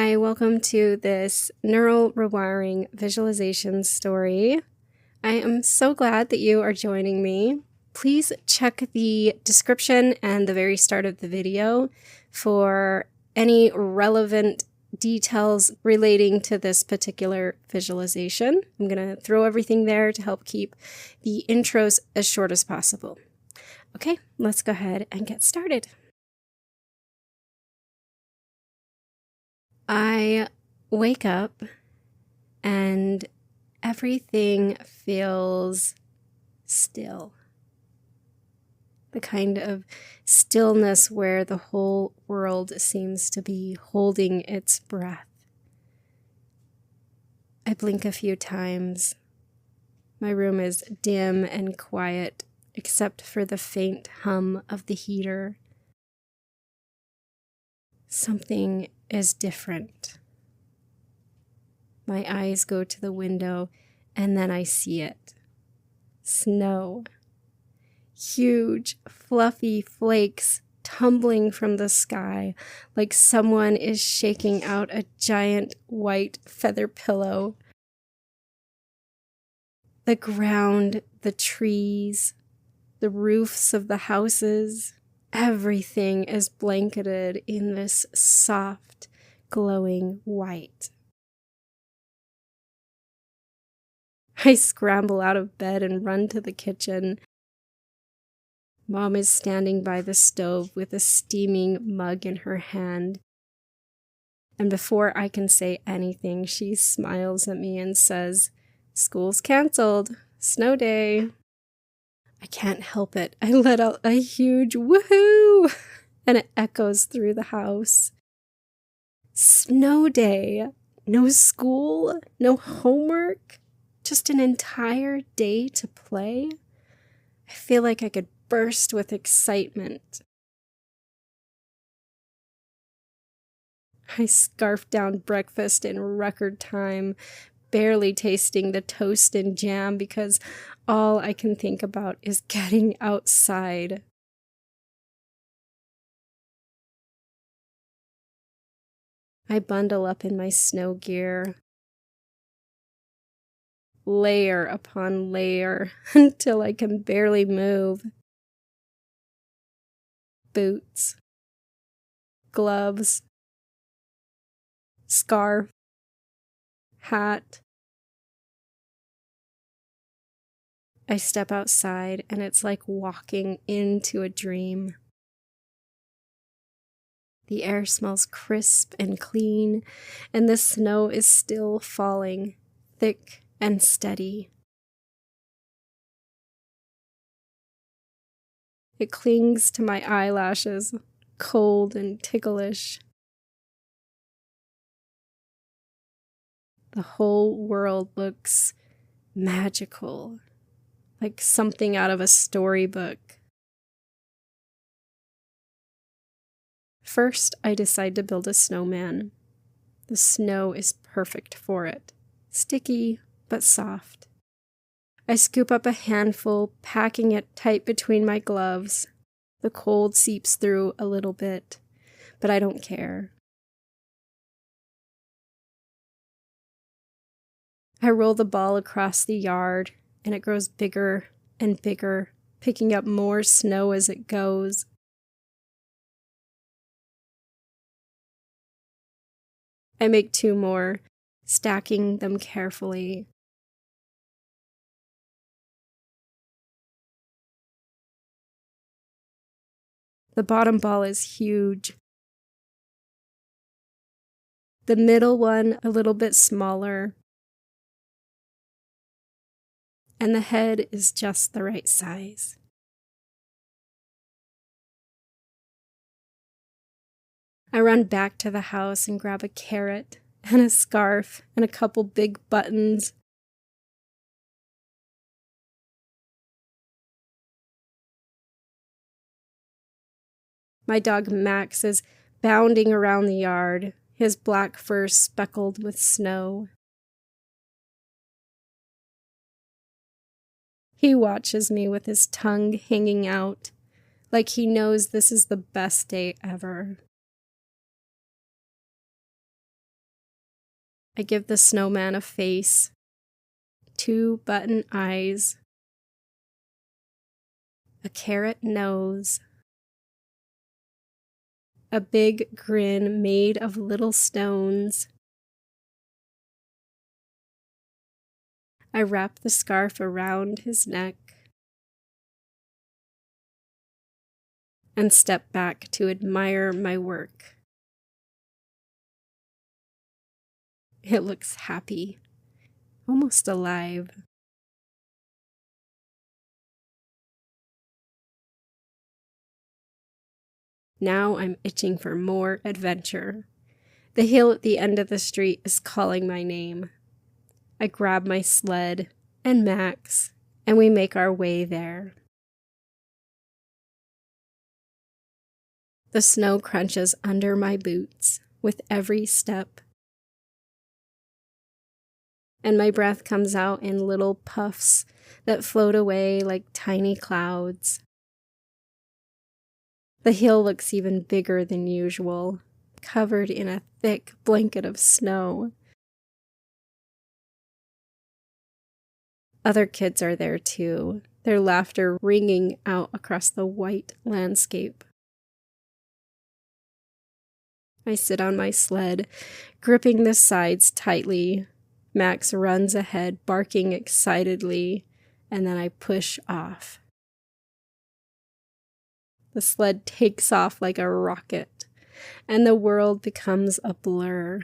Hi, welcome to this neural rewiring visualization story. I am so glad that you are joining me. Please check the description and the very start of the video for any relevant details relating to this particular visualization. I'm going to throw everything there to help keep the intros as short as possible. Okay, let's go ahead and get started. I wake up and everything feels still. The kind of stillness where the whole world seems to be holding its breath. I blink a few times. My room is dim and quiet, except for the faint hum of the heater. Something is different. My eyes go to the window, and then I see it. Snow. Huge, fluffy flakes tumbling from the sky like someone is shaking out a giant white feather pillow. The ground, the trees, the roofs of the houses, everything is blanketed in this soft, glowing white. I scramble out of bed and run to the kitchen. Mom is standing by the stove with a steaming mug in her hand. And before I can say anything, she smiles at me and says, "School's canceled. Snow day." I can't help it. I let out a huge woohoo, and it echoes through the house. Snow day. No school, no homework, just an entire day to play. I feel like I could burst with excitement. I scarfed down breakfast in record time, barely tasting the toast and jam because all I can think about is getting outside. I bundle up in my snow gear, layer upon layer, until I can barely move. Boots, gloves, scarf, hat. I step outside and it's like walking into a dream. The air smells crisp and clean, and the snow is still falling, thick and steady. It clings to my eyelashes, cold and ticklish. The whole world looks magical, like something out of a storybook. First, I decide to build a snowman. The snow is perfect for it, sticky but soft. I scoop up a handful, packing it tight between my gloves. The cold seeps through a little bit, but I don't care. I roll the ball across the yard, and it grows bigger and bigger, picking up more snow as it goes. I make 2 more, stacking them carefully. The bottom ball is huge. The middle one a little bit smaller. And the head is just the right size. I run back to the house and grab a carrot and a scarf and a couple big buttons. My dog Max is bounding around the yard, his black fur speckled with snow. He watches me with his tongue hanging out, like he knows this is the best day ever. I give the snowman a face, 2 button eyes, a carrot nose, a big grin made of little stones. I wrap the scarf around his neck and step back to admire my work. It looks happy, almost alive. Now I'm itching for more adventure. The hill at the end of the street is calling my name. I grab my sled and Max, and we make our way there. The snow crunches under my boots with every step, and my breath comes out in little puffs that float away like tiny clouds. The hill looks even bigger than usual, covered in a thick blanket of snow. Other kids are there too, their laughter ringing out across the white landscape. I sit on my sled, gripping the sides tightly. Max runs ahead, barking excitedly, and then I push off. The sled takes off like a rocket, and the world becomes a blur.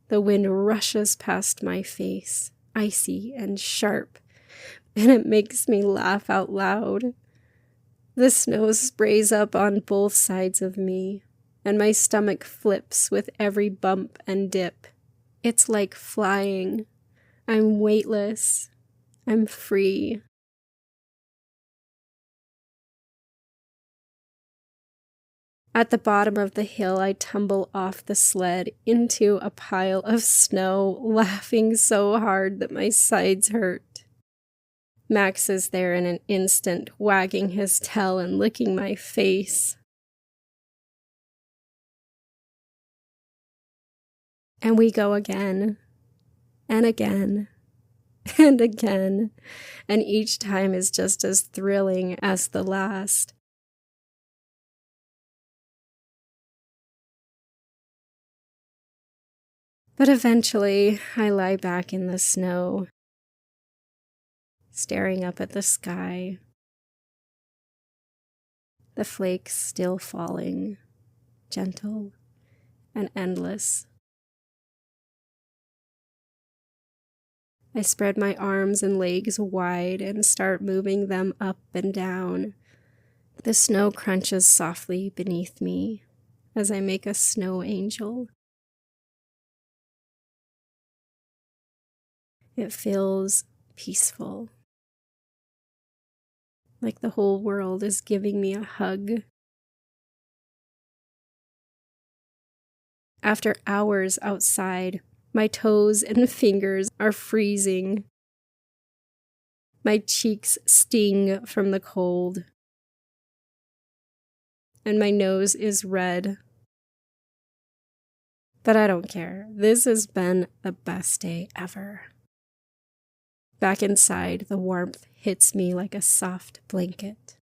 The wind rushes past my face, icy and sharp, and it makes me laugh out loud. The snow sprays up on both sides of me, and my stomach flips with every bump and dip. It's like flying. I'm weightless. I'm free. At the bottom of the hill, I tumble off the sled into a pile of snow, laughing so hard that my sides hurt. Max is there in an instant, wagging his tail and licking my face. And we go again, and again, and again, and each time is just as thrilling as the last. But eventually, I lie back in the snow, staring up at the sky, the flakes still falling, gentle and endless. I spread my arms and legs wide and start moving them up and down. The snow crunches softly beneath me as I make a snow angel. It feels peaceful, like the whole world is giving me a hug. After hours outside, my toes and fingers are freezing. My cheeks sting from the cold, and my nose is red. But I don't care. This has been the best day ever. Back inside, the warmth hits me like a soft blanket.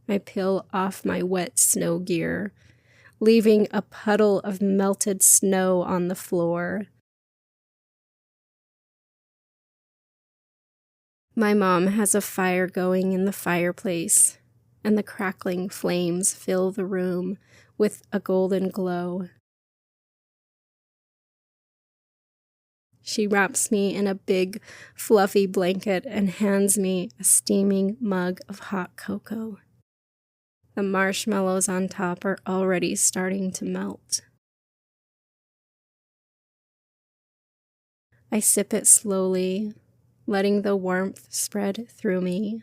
I peel off my wet snow gear, leaving a puddle of melted snow on the floor. My mom has a fire going in the fireplace, and the crackling flames fill the room with a golden glow. She wraps me in a big, fluffy blanket and hands me a steaming mug of hot cocoa. The marshmallows on top are already starting to melt. I sip it slowly, letting the warmth spread through me.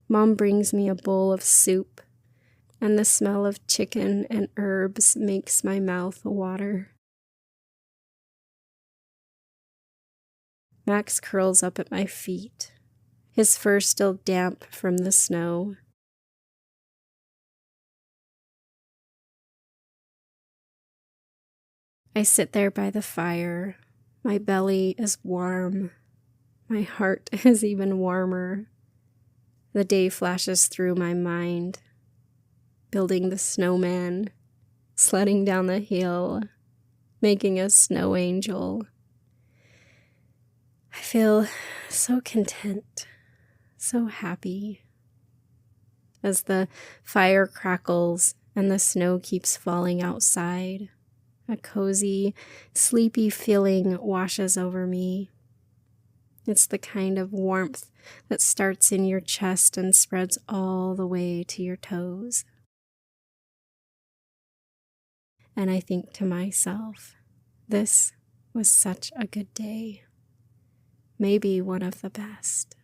Mom brings me a bowl of soup, and the smell of chicken and herbs makes my mouth water. Max curls up at my feet, his fur still damp from the snow. I sit there by the fire. My belly is warm. My heart is even warmer. The day flashes through my mind. Building the snowman, sledding down the hill, making a snow angel. I feel so content, so happy. As the fire crackles and the snow keeps falling outside, a cozy, sleepy feeling washes over me. It's the kind of warmth that starts in your chest and spreads all the way to your toes. And I think to myself, this was such a good day. Maybe one of the best.